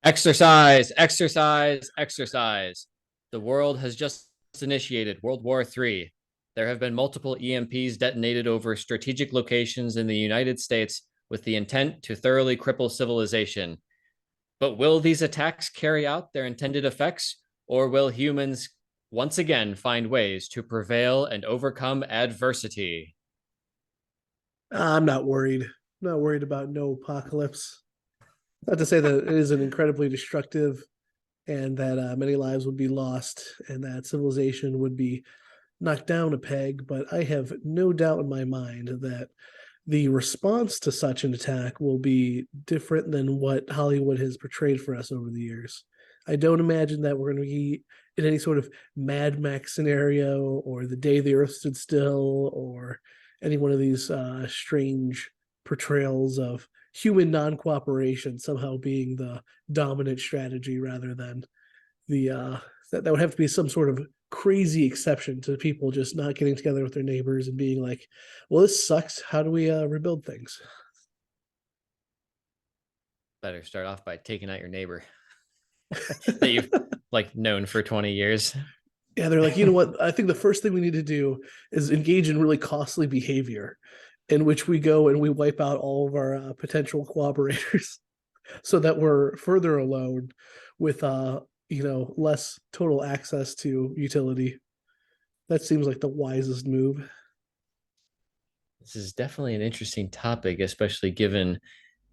Exercise, exercise, exercise. The world has just initiated World War III. There have been multiple EMPs detonated over strategic locations in the United States with the intent to thoroughly cripple civilization. But will these attacks carry out their intended effects, or will humans once again find ways to prevail and overcome adversity? I'm not worried. Not worried about no apocalypse. Not to say that it isn't incredibly destructive and that many lives would be lost and that civilization would be knocked down a peg, but I have no doubt in my mind that the response to such an attack will be different than what Hollywood has portrayed for us over the years. I don't imagine that we're going to be in any sort of Mad Max scenario or the day the Earth stood still or any one of these strange portrayals of human non-cooperation somehow being the dominant strategy rather than the that would have to be some sort of crazy exception to people just not getting together with their neighbors and being like, well, this sucks, how do we rebuild things? Better start off by taking out your neighbor that you've known for 20 years. Yeah, they're like, you know what, I think the first thing we need to do is engage in really costly behavior in which we go and we wipe out all of our potential cooperators so that we're further alone with less total access to utility. That seems like the wisest move. This is definitely an interesting topic, especially given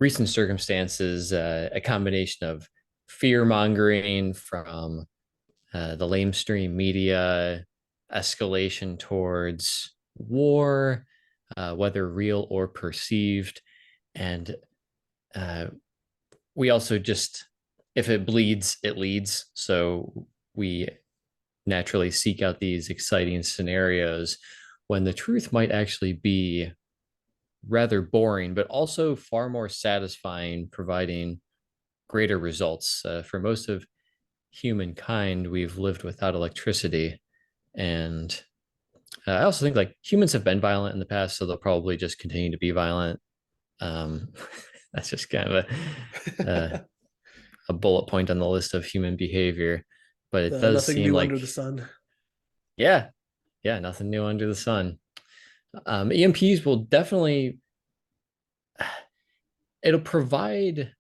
recent circumstances, a combination of fear mongering from the lamestream media, escalation towards war, whether real or perceived. And we also just, if it bleeds, it leads. So we naturally seek out these exciting scenarios when the truth might actually be rather boring, but also far more satisfying, providing greater results. For most of humankind, we've lived without electricity. And I also think humans have been violent in the past, so they'll probably just continue to be violent. Um, that's just kind of a bullet point on the list of human behavior. But it does Nothing seem new like, under the sun. yeah, yeah, nothing new under the sun. EMPs will definitely, it'll provide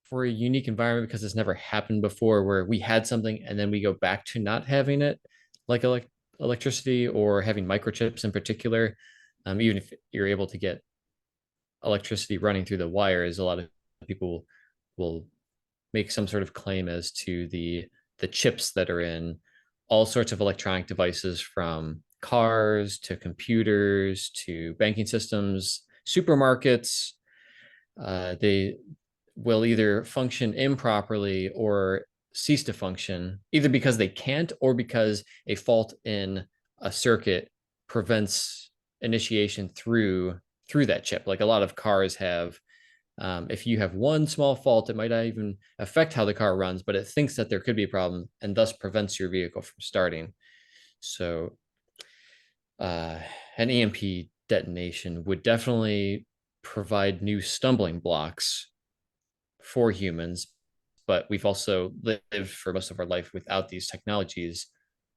for a unique environment because it's never happened before where we had something and then we go back to not having it, like electricity or having microchips in particular. Even if you're able to get electricity running through the wires, a lot of people will make some sort of claim as to the chips that are in all sorts of electronic devices, from cars to computers to banking systems, supermarkets. They will either function improperly or cease to function, either because they can't or because a fault in a circuit prevents initiation through that chip. Like a lot of cars have, if you have one small fault, it might not even affect how the car runs, but it thinks that there could be a problem and thus prevents your vehicle from starting. So uh, an EMP detonation would definitely provide new stumbling blocks for humans, but we've also lived for most of our life without these technologies.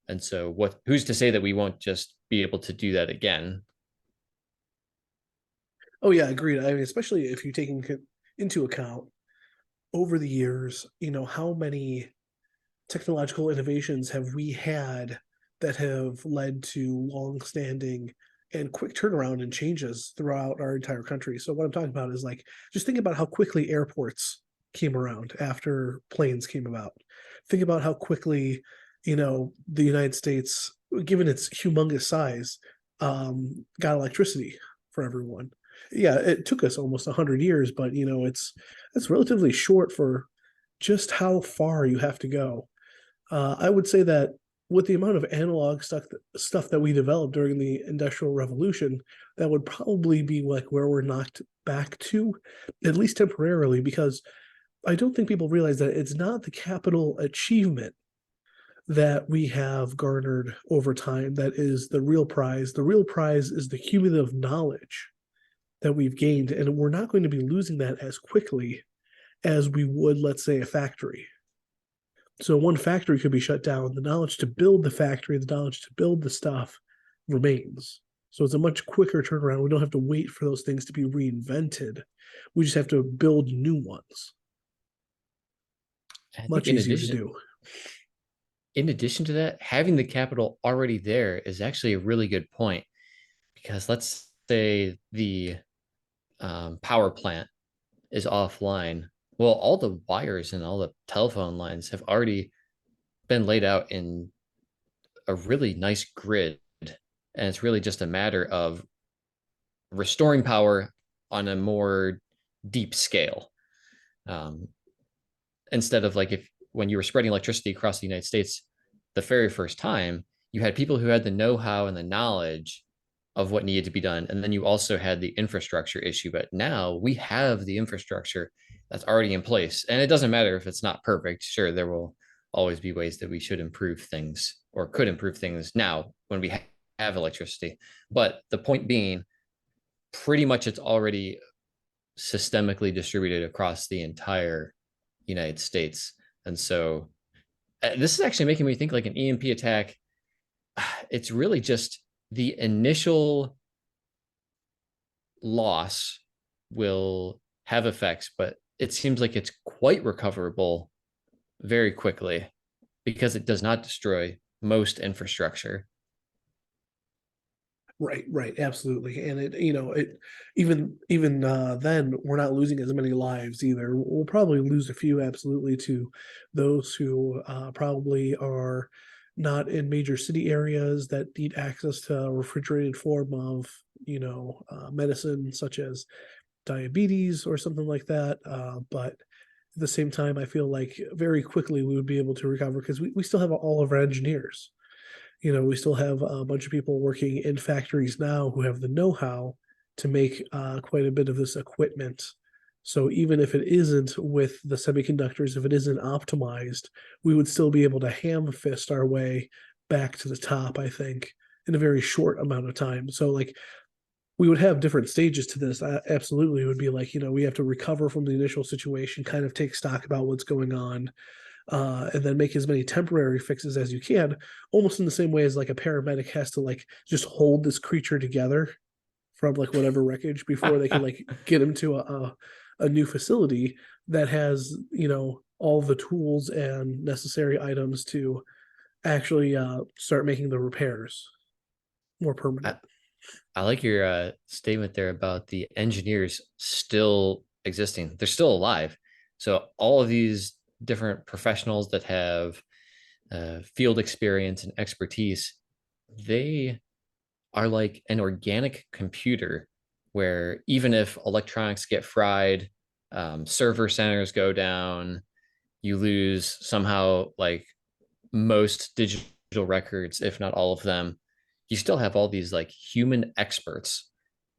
And so who's to say that we won't just be able to do that again? Oh yeah, agreed. I mean, especially if you're taking into account over the years, how many technological innovations have we had that have led to long-standing and quick turnaround and changes throughout our entire country. So what I'm talking about is like just think about how quickly airports came around after planes came about. Think about how quickly, the United States, given its humongous size, got electricity for everyone. Yeah, it took us almost 100 years, but it's relatively short for just how far you have to go. I would say that with the amount of analog stuff that we developed during the Industrial Revolution, that would probably be like where we're knocked back to, at least temporarily, because I don't think people realize that it's not the capital achievement that we have garnered over time that is the real prize. The real prize is the cumulative knowledge that we've gained, and we're not going to be losing that as quickly as we would, let's say, a factory. So one factory could be shut down. The knowledge to build the factory, the knowledge to build the stuff remains. So it's a much quicker turnaround. We don't have to wait for those things to be reinvented. We just have to build new ones. I think Much easier to do. in addition to that, having the capital already there is actually a really good point because let's say the power plant is offline. Well, all the wires and all the telephone lines have already been laid out in a really nice grid. And it's really just a matter of restoring power on a more deep scale. Um, Instead of like if when you were spreading electricity across the United States the very first time, you had people who had the know-how and the knowledge of what needed to be done. And then you also had the infrastructure issue. But now we have the infrastructure that's already in place. And it doesn't matter if it's not perfect. Sure, there will always be ways that we should improve things or could improve things now when we have electricity. But the point being, pretty much it's already systemically distributed across the entire United States. And so this is actually making me think like an EMP attack. It's really just the initial loss will have effects, but it seems like it's quite recoverable very quickly because it does not destroy most infrastructure. Right, right, absolutely. And it even then we're not losing as many lives either. We'll probably lose a few absolutely to those who probably are not in major city areas that need access to a refrigerated form of medicine such as diabetes or something like that. But at the same time, I feel like very quickly we would be able to recover because we still have all of our engineers. We still have a bunch of people working in factories now who have the know-how to make quite a bit of this equipment. So even if it isn't with the semiconductors, if it isn't optimized, we would still be able to ham fist our way back to the top, I think, in a very short amount of time. So like we would have different stages to this. Absolutely, it would be like, we have to recover from the initial situation, kind of take stock about what's going on, and then make as many temporary fixes as you can, almost in the same way as like a paramedic has to like just hold this creature together from like whatever wreckage before they can like get him to a new facility that has all the tools and necessary items to actually start making the repairs more I, permanent. I like your statement there about the engineers still existing. They're still alive. So all of these different professionals that have field experience and expertise, they are like an organic computer where even if electronics get fried, server centers go down, you lose somehow like most digital records, if not all of them, you still have all these like human experts.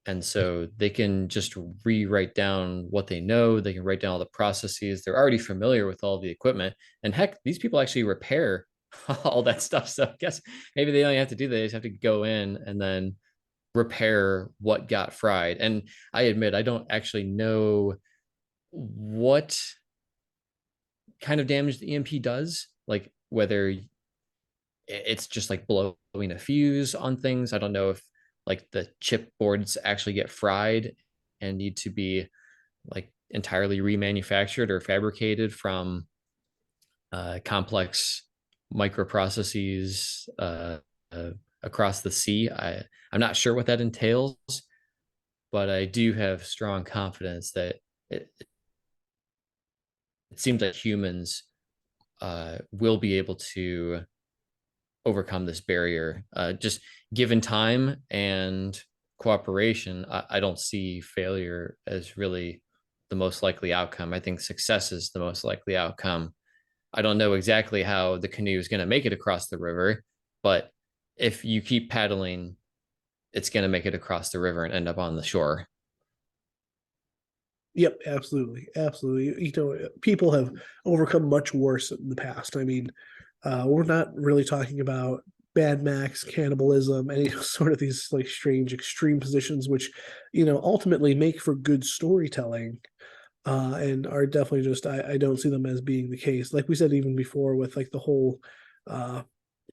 And so they can just rewrite down what they know. They can write down all the processes. They're already familiar with all the equipment. And heck, these people actually repair all that stuff. So I guess maybe they only have to do that. They just have to go in and then repair what got fried. And I admit, I don't actually know what kind of damage the EMP does, like whether it's just like blowing a fuse on things. I don't know if like the chip boards actually get fried and need to be like entirely remanufactured or fabricated from complex microprocesses uh, across the sea. I'm not sure what that entails, but I do have strong confidence that it seems like humans will be able to overcome this barrier. Just given time and cooperation, I don't see failure as really the most likely outcome. I think success is the most likely outcome. I don't know exactly how the canoe is going to make it across the river, but if you keep paddling, it's going to make it across the river and end up on the shore. Yep, absolutely, absolutely. People have overcome much worse in the past. I mean, we're not really talking about Bad Max, cannibalism, any sort of these like strange extreme positions, which ultimately make for good storytelling, and are definitely just I don't see them as being the case. Like we said even before with like the whole uh,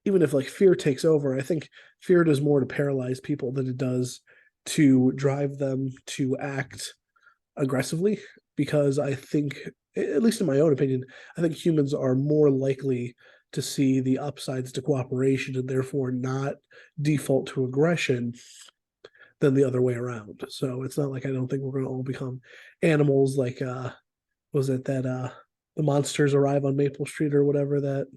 even if like fear takes over, I think fear does more to paralyze people than it does to drive them to act aggressively. Because I think, at least in my own opinion, I think humans are more likely to see the upsides to cooperation and therefore not default to aggression than the other way around. So it's not like I don't think we're going to all become animals like was it that the monsters arrive on Maple Street or whatever that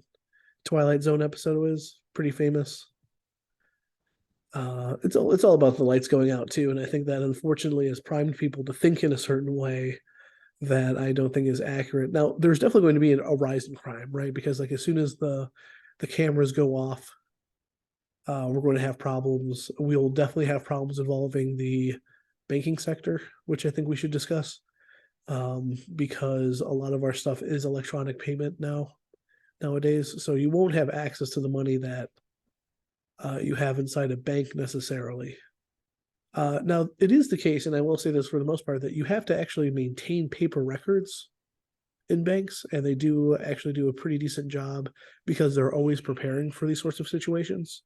Twilight Zone episode was pretty famous. It's all about the lights going out too, and I think that unfortunately has primed people to think in a certain way that I don't think is accurate. Now, there's definitely going to be a rise in crime, right? Because like as soon as the cameras go off, we're going to have problems. We'll definitely have problems involving the banking sector, which I think we should discuss, because a lot of our stuff is electronic payment nowadays. So you won't have access to the money that you have inside a bank necessarily. Now, it is the case, and I will say this for the most part, that you have to actually maintain paper records in banks, and they do actually do a pretty decent job because they're always preparing for these sorts of situations,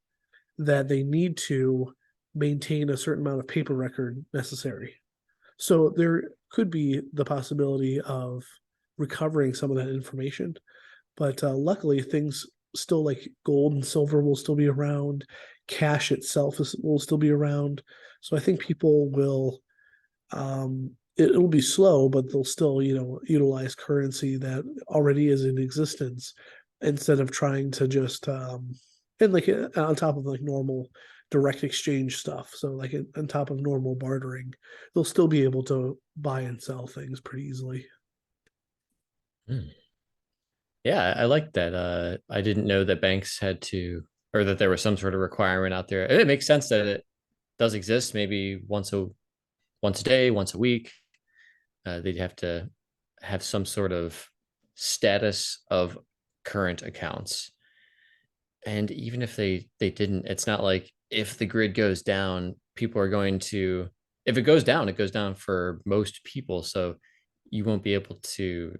that they need to maintain a certain amount of paper record necessary. So there could be the possibility of recovering some of that information, but luckily things still like gold and silver will still be around, cash itself will still be around. So I think people will it'll be slow, but they'll still, utilize currency that already is in existence instead of trying to just and like on top of like normal direct exchange stuff. So like on top of normal bartering, they'll still be able to buy and sell things pretty easily. Hmm. Yeah, I like that. I didn't know that banks had to, or that there was some sort of requirement out there. It makes sense that it does exist. Maybe once a day, once a week, they'd have to have some sort of status of current accounts. And even if they didn't, it's not like if the grid goes down, people are going to. If it goes down, it goes down for most people. So you won't be able to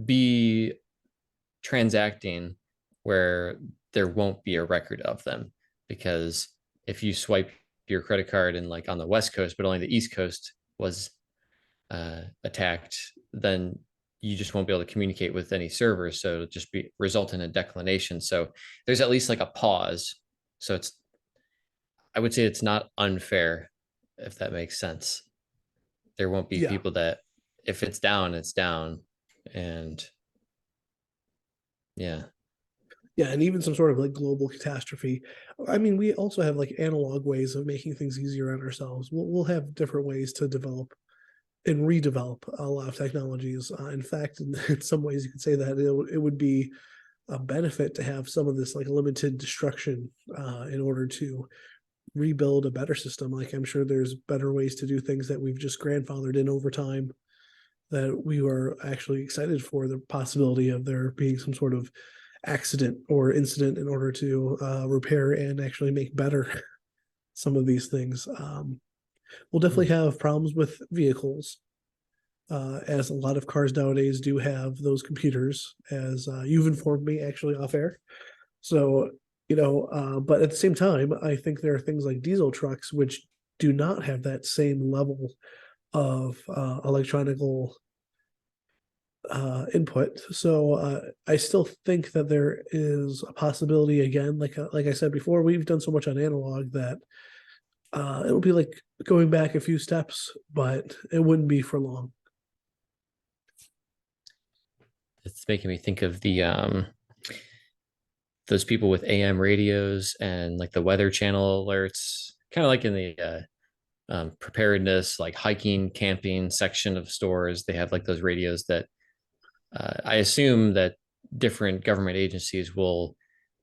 be transacting where there won't be a record of them, because if you swipe your credit card and like on the west coast but only the east coast was attacked, then you just won't be able to communicate with any servers, so it'll just be result in a declination. So there's at least like a pause. So it's, I would say it's not unfair, if that makes sense. There won't be Yeah. people that if it's down, it's down. And yeah. Yeah, and even some sort of like global catastrophe. I mean, we also have like analog ways of making things easier on ourselves. We'll have different ways to develop and redevelop a lot of technologies. In fact, in some ways, you could say that it would be a benefit to have some of this like limited destruction in order to rebuild a better system. Like I'm sure there's better ways to do things that we've just grandfathered in over time that we were actually excited for the possibility of there being some sort of accident or incident in order to repair and actually make better some of these things. We'll definitely Hmm. have problems with vehicles, as a lot of cars nowadays do have those computers, as you've informed me actually off air. So, but at the same time, I think there are things like diesel trucks which do not have that same level of electronical input. So I still think that there is a possibility again, like I said before, we've done so much on analog that it'll be like going back a few steps, but it wouldn't be for long. It's making me think of the those people with AM radios and like the weather channel alerts, kind of like in the preparedness, like hiking, camping section of stores. They have like those radios that I assume that different government agencies will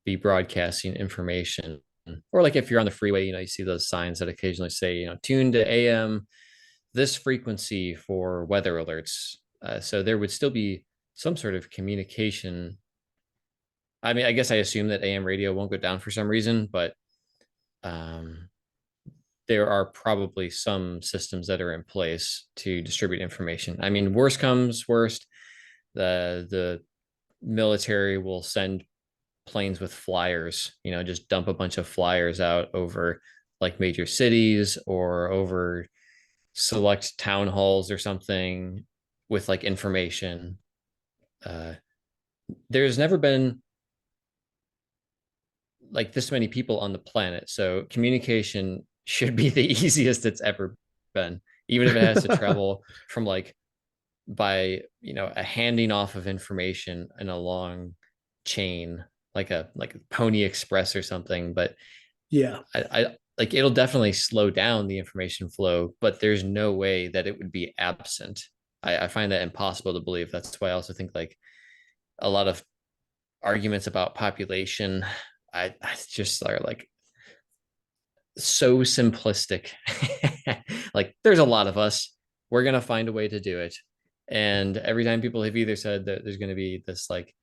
be broadcasting information. Or like if you're on the freeway, you see those signs that occasionally say, tune to AM this frequency for weather alerts. So there would still be some sort of communication I mean, I guess I assume that AM radio won't go down for some reason, but um, there are probably some systems that are in place to distribute information. I mean, worst comes worst, the military will send planes with flyers, just dump a bunch of flyers out over like major cities or over select town halls or something with like information. Uh, there's never been like this many people on the planet, so communication should be the easiest it's ever been, even if it has to travel from like by a handing off of information in a long chain, like a pony express or something. But Yeah. I like it'll definitely slow down the information flow, but there's no way that it would be absent. I find that impossible to believe. That's why I also think like a lot of arguments about population, I just are like so simplistic. Like there's a lot of us, we're gonna find a way to do it. And every time people have either said that there's going to be this like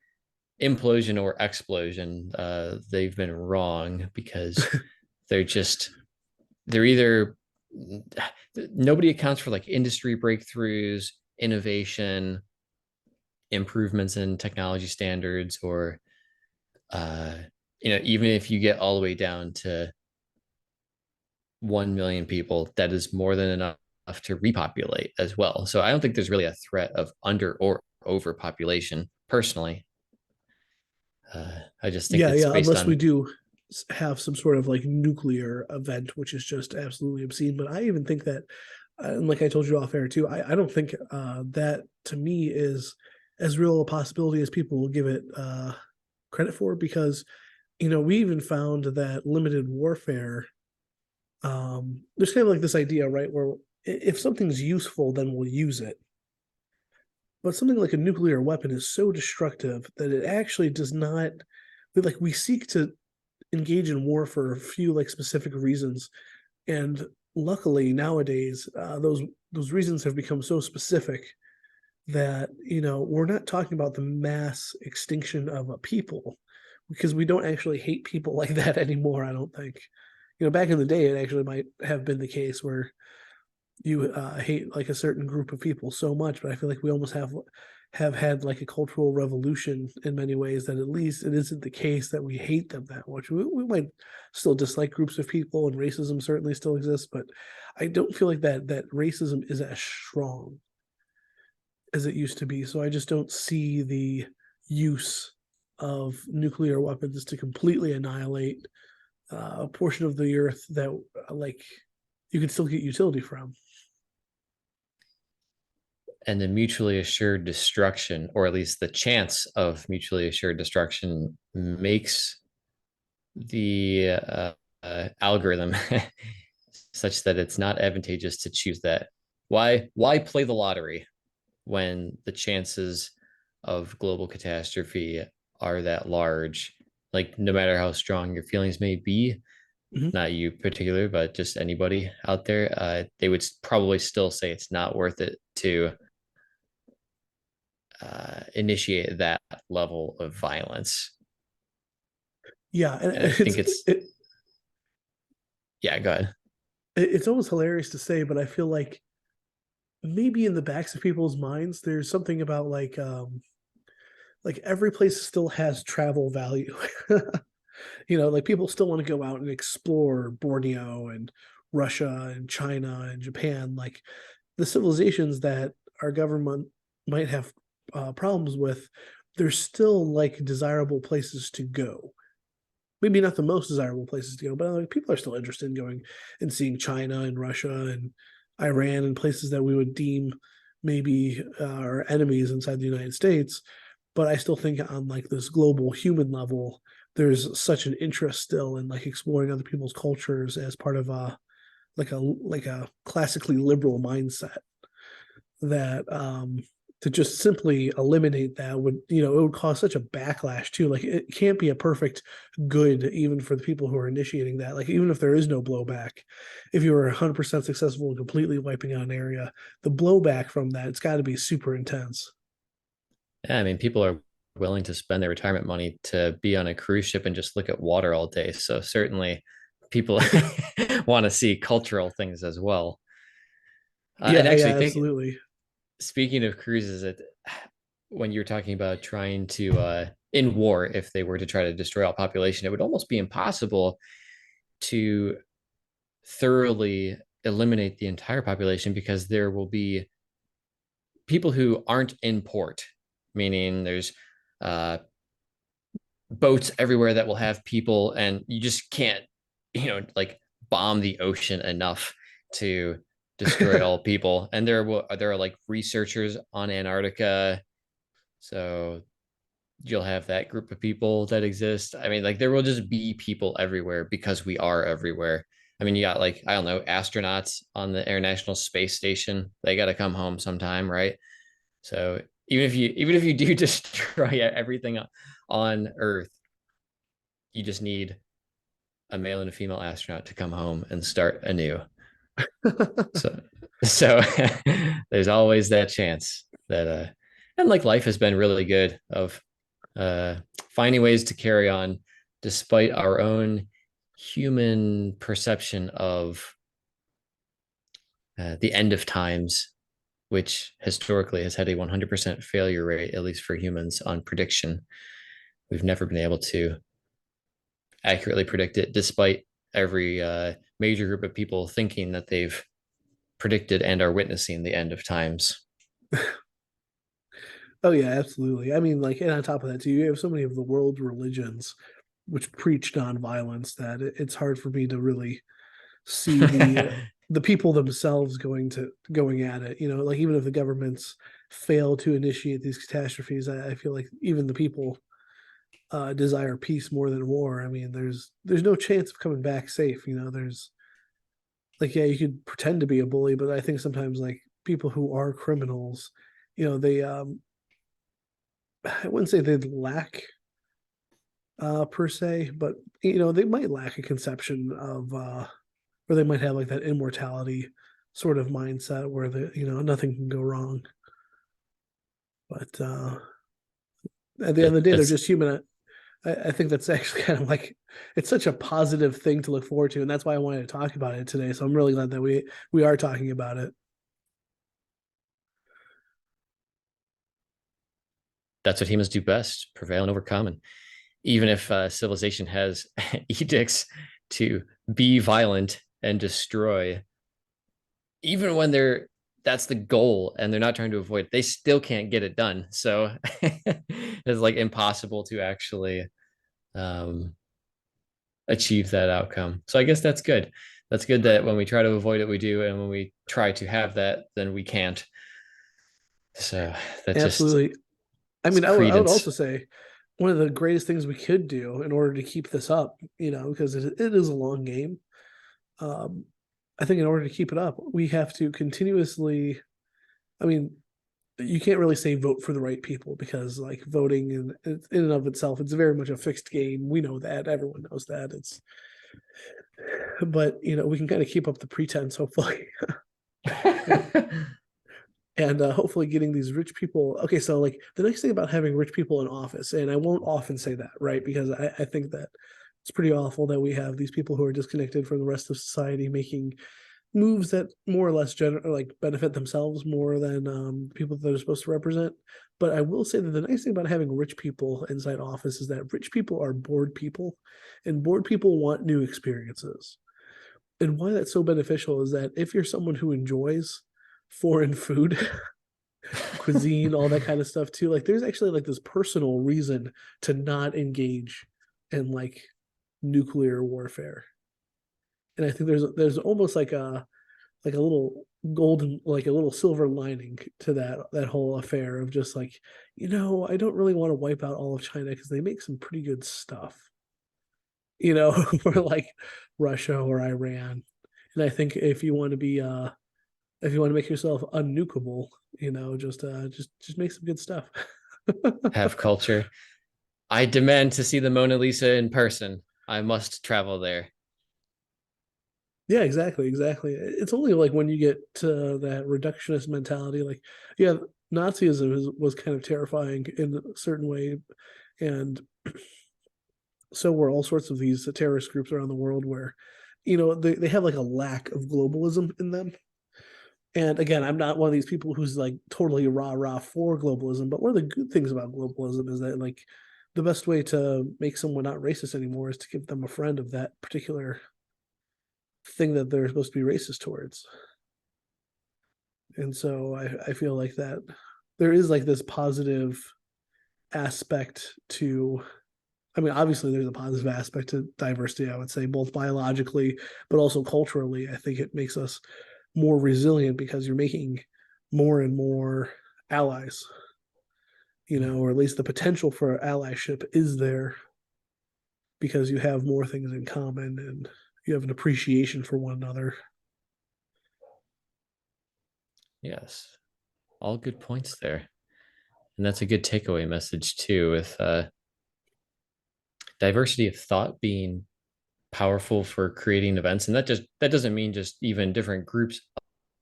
implosion or explosion, they've been wrong, because they're just they're either nobody accounts for like industry breakthroughs, innovation, improvements in technology standards, or uh, even if you get all the way down to 1 million people, that is more than enough to repopulate as well. So I don't think there's really a threat of under or overpopulation personally. I just think Yeah, it's yeah, based unless we on, do have some sort of like nuclear event, which is just absolutely obscene. But I even think that, and like I told you off air too, I don't think that to me is as real a possibility as people will give it credit for, because we even found that limited warfare, there's kind of like this idea, right, where if something's useful, then we'll use it. But something like a nuclear weapon is so destructive that it actually does not, like, we seek to engage in war for a few like specific reasons, and luckily nowadays those reasons have become so specific that we're not talking about the mass extinction of a people, because we don't actually hate people like that anymore. I don't think, back in the day it actually might have been the case where you hate like a certain group of people so much, but I feel like we almost have had like a cultural revolution in many ways, that at least it isn't the case that we hate them that much. We might still dislike groups of people, and racism certainly still exists, but I don't feel like that racism is as strong as it used to be. So I just don't see the use of nuclear weapons to completely annihilate a portion of the earth that like you could still get utility from. and the mutually assured destruction, or at least the chance of mutually assured destruction, makes the algorithm such that it's not advantageous to choose that. Why play the lottery when the chances of global catastrophe are that large? Like no matter how strong your feelings may be, Mm-hmm. not you particular, but just anybody out there, they would probably still say it's not worth it to initiate that level of violence. Yeah, and And I think it's, it, yeah, go ahead. it's almost hilarious to say, but I feel maybe in the backs of people's minds there's something about like every place still has travel value. Like people still want to go out and explore Borneo and Russia and China and Japan, like the civilizations that our government might have problems with. There's still like desirable places to go. Maybe not the most desirable places to go, but like people are still interested in going and seeing China and Russia and Iran and places that we would deem maybe our enemies inside the United States. But I still think on like this global human level, there's such an interest still in like exploring other people's cultures as part of a classically liberal mindset, that to just simply eliminate that would, it would cause such a backlash too. Like it can't be a perfect good even for the people who are initiating that. Like even if there is no blowback, if you were 100% successful in completely wiping out an area, the blowback from that, it's got to be super intense. Yeah, I mean, people are willing to spend their retirement money to be on a cruise ship and just look at water all day. So certainly people want to see cultural things as well. And Yeah, yeah, actually, think absolutely. speaking of cruises, when you're talking about trying to in war, if they were to try to destroy all population, it would almost be impossible to thoroughly eliminate the entire population because there will be people who aren't in port, meaning there's uh, boats everywhere that will have people, and you just can't, like bomb the ocean enough to destroy all people. And there are like researchers on Antarctica, so you'll have that group of people that exist. I mean, like there will just be people everywhere because we are everywhere. I mean, you got like, I don't know, astronauts on the International Space Station. They got to come home sometime, right? So even if you do destroy everything on Earth, you just need a male and a female astronaut to come home and start anew. So so there's always that chance that and like life has been really good of uh finding ways to carry on despite our own human perception of the end of times, which historically has had a 100% failure rate, at least for humans, on prediction. We've never been able to accurately predict it, despite every major group of people thinking that they've predicted and are witnessing the end of times. Oh yeah, absolutely. I mean, like, and on top of that too, you have so many of the world religions which preach nonviolence that it's hard for me to really see the people themselves going at it. You know, like even if the governments fail to initiate these catastrophes, I feel like even the people desire peace more than war. I mean, there's no chance of coming back safe. You know, there's like yeah, you could pretend to be a bully, but I think sometimes like people who are criminals, they I wouldn't say they lack per se, but they might lack a conception of or they might have like that immortality sort of mindset where nothing can go wrong. But at the end of the day, they're That's just human. I think that's actually kind of like it's such a positive thing to look forward to, and that's why I wanted to talk about it today. So I'm really glad that we are talking about it. that's what humans do best: prevail and overcome. And even if civilization has edicts to be violent and destroy, even when that's the goal and they're not trying to avoid it, they still can't get it done. So it's like impossible to actually um, achieve that outcome. So I guess that's good. That's good that when we try to avoid it, we do, and when we try to have that, then we can't. So that just Absolutely. I is mean, I would credence. also say one of the greatest things we could do in order to keep this up, because it is a long game. Um, I think in order to keep it up, we have to continuously. I mean, you can't really say vote for the right people because like voting in and of itself, it's very much a fixed game. We know that. Everyone knows that. But we can kind of keep up the pretense, hopefully. And hopefully getting these rich people. Okay, so like the nice thing about having rich people in office, and I won't often say that, right? Because I think that it's pretty awful that we have these people who are disconnected from the rest of society making moves that more or less like benefit themselves more than people that are supposed to represent. But I will say that the nice thing about having rich people inside office is that rich people are bored people, and bored people want new experiences. And why that's so beneficial is that if you're someone who enjoys foreign food, cuisine, all that kind of stuff too, like there's actually like this personal reason to not engage in like nuclear warfare. And I think there's almost like a little golden, like a little silver lining to that whole affair of just like, I don't really want to wipe out all of China because they make some pretty good stuff, or like Russia or Iran. And I think if you want to make yourself unnukable, just make some good stuff. Have culture. I demand to see the Mona Lisa in person. I must travel there. Yeah, exactly, exactly. It's only like when you get to that reductionist mentality, like, yeah, Nazism was kind of terrifying in a certain way, and so were all sorts of these terrorist groups around the world where, they have like a lack of globalism in them. And again, I'm not one of these people who's like totally rah rah for globalism, but one of the good things about globalism is that like the best way to make someone not racist anymore is to give them a friend of that particular thing that they're supposed to be racist towards. And so I feel like that there is like this positive aspect to, I mean, obviously there's a positive aspect to diversity, I would say, both biologically, but also culturally. I think it makes us more resilient because you're making more and more allies, or at least the potential for allyship is there because you have more things in common and you have an appreciation for one another. Yes, all good points there. And that's a good takeaway message too, with diversity of thought being powerful for creating events. And that doesn't mean just even different groups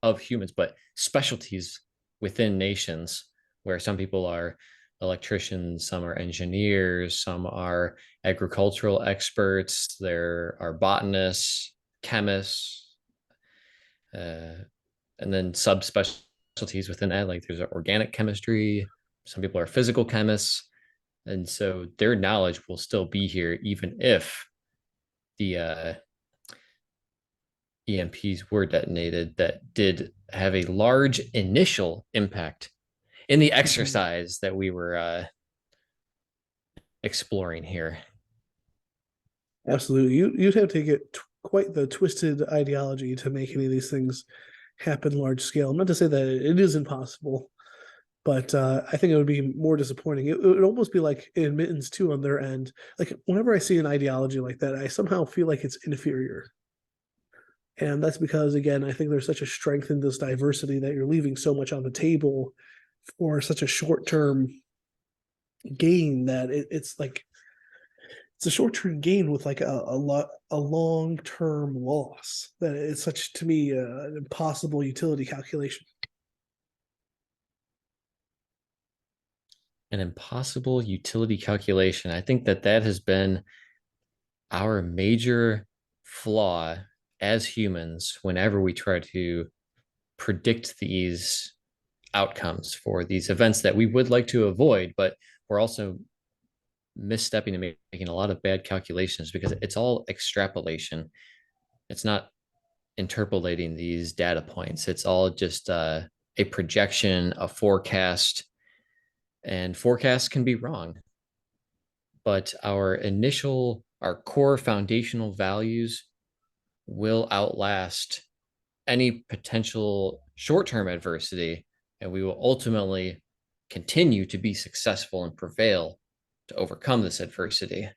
of humans, but specialties within nations where some people are electricians, some are engineers, some are agricultural experts, there are botanists, chemists, uh, and then subspecialties within that. Like there's organic chemistry, some people are physical chemists. And so their knowledge will still be here, even if the EMPs were detonated that did have a large initial impact in the Mm-hmm. exercise that we were exploring here. Absolutely. You'd have to get quite the twisted ideology to make any of these things happen large scale. Not to say that it is impossible, but I think it would be more disappointing. It would almost be like an admittance too on their end. Like whenever I see an ideology like that, I somehow feel like it's inferior. And that's because, again, I think there's such a strength in this diversity that you're leaving so much on the table for such a short term gain that it's like it's a short term gain with like a long term loss. That it's such to me an impossible utility calculation. An impossible utility calculation. I think that has been our major flaw as humans whenever we try to predict these outcomes for these events that we would like to avoid, but we're also misstepping and making a lot of bad calculations because it's all extrapolation. It's not interpolating these data points. It's all just a projection, a forecast, and forecasts can be wrong. But our core foundational values will outlast any potential short term adversity, and we will ultimately continue to be successful and prevail to overcome this adversity.